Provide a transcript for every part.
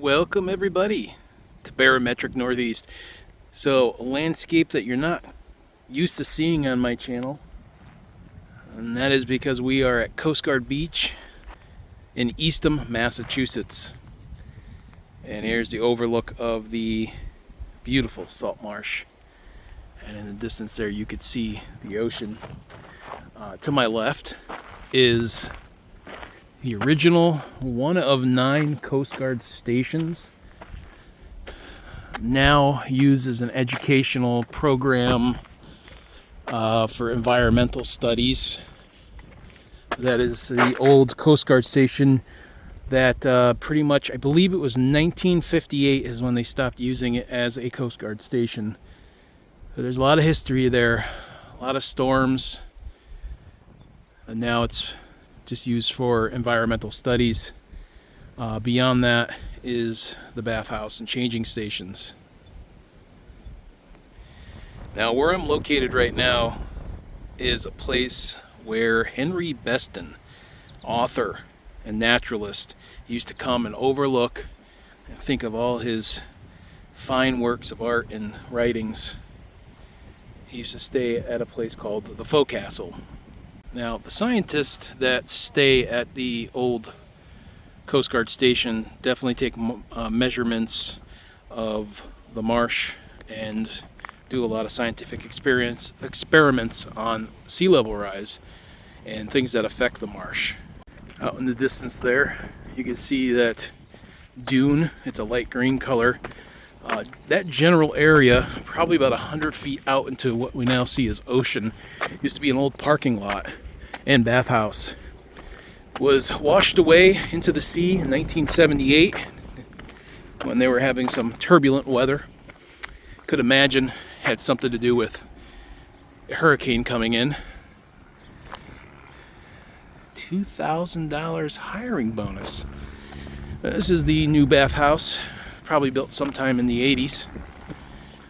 Welcome everybody to Barometric Northeast. So, a landscape that you're not used to seeing on my channel, and that is because we are at Coast Guard Beach in Eastham, Massachusetts. And here's the overlook of the beautiful salt marsh. And in the distance there you could see the ocean. To my left is the original one of 9 Coast Guard stations, now used as an educational program for environmental studies. That is the old Coast Guard station that pretty much, I believe it was 1958 is when they stopped using it as a Coast Guard station. So there's a lot of history there, a lot of storms, and now it's just used for environmental studies. Beyond that is the bathhouse and changing stations. Now, where I'm located right now is a place where Henry Beston, author and naturalist, used to come and overlook and think of all his fine works of art and writings. He used to stay at a place called the Forecastle. Now, the scientists that stay at the old Coast Guard station definitely take measurements of the marsh and do a lot of scientific experiments on sea level rise and things that affect the marsh. Out in the distance there, you can see that dune. It's a light green color. That general area, probably about 100 feet out into what we now see as ocean, used to be an old parking lot and bathhouse. Was washed away into the sea in 1978 when they were having some turbulent weather. Could imagine had something to do with a hurricane coming in. $2,000 hiring bonus. This is the new bathhouse, probably built sometime in the 80s.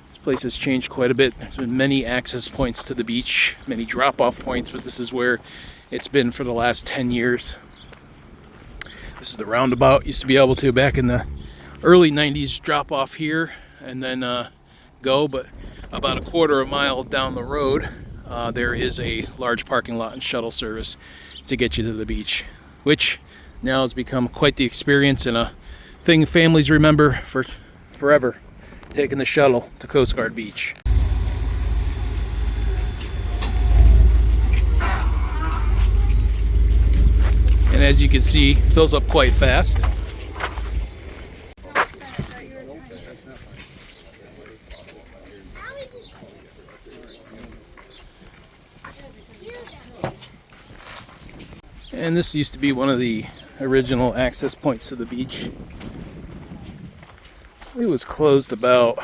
This place has changed quite a bit. There's been many access points to the beach, many drop-off points, but this is where it's been for the last 10 years. This is the roundabout. Used to be able to, back in the early 90s, drop off here and then go, but about a quarter of a mile down the road, there is a large parking lot and shuttle service to get you to the beach, which now has become quite the experience and a thing families remember for forever, taking the shuttle to Coast Guard Beach. And as you can see, fills up quite fast. And this used to be one of the original access points to the beach. It was closed about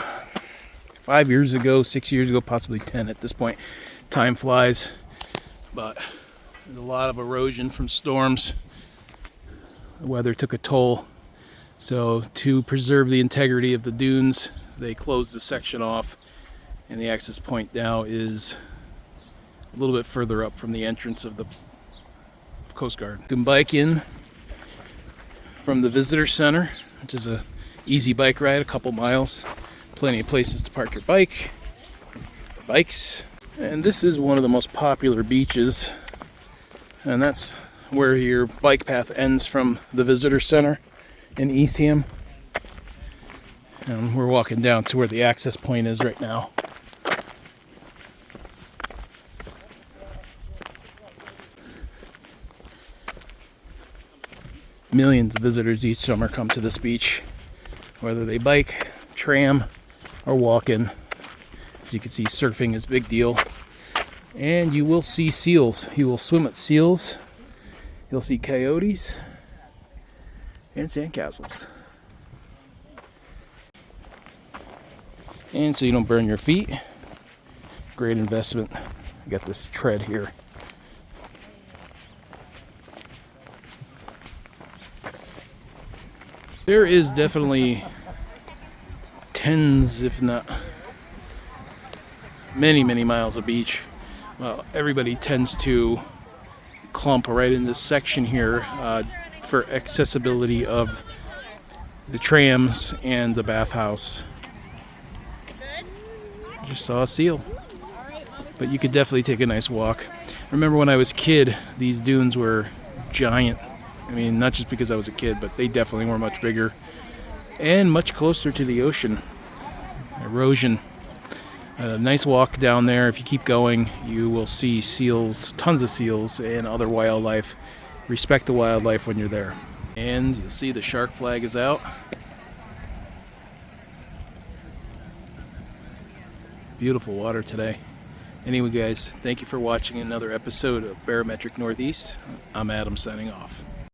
5 years ago, 6 years ago, possibly 10 at this point. Time flies, but there's a lot of erosion from storms. The weather took a toll. So to preserve the integrity of the dunes, they closed the section off, and the access point now is a little bit further up from the entrance of the Coast Guard. You can bike in from the visitor center, which is a easy bike ride, a couple miles. Plenty of places to park your bike, for bikes. And this is one of the most popular beaches, and that's where your bike path ends from the visitor center in Eastham. And we're walking down to where the access point is right now. Millions of visitors each summer come to this beach, whether they bike, tram, or walk in. As you can see, surfing is a big deal. And you will see seals. You will swim with seals. You'll see coyotes and sandcastles. And so you don't burn your feet, great investment. I got this tread here. There is definitely tens, if not many miles of beach. Well, everybody tends to clump right in this section here for accessibility of the trams and the bathhouse. Just saw a seal. But you could definitely take a nice walk. Remember when I was a kid, these dunes were giant. I mean, not just because I was a kid, but they definitely were much bigger and much closer to the ocean. Erosion. A nice walk down there. If you keep going, you will see seals, tons of seals, and other wildlife. Respect the wildlife when you're there. And you'll see the shark flag is out. Beautiful water today. Anyway, guys, thank you for watching another episode of Barometric Northeast. I'm Adam signing off.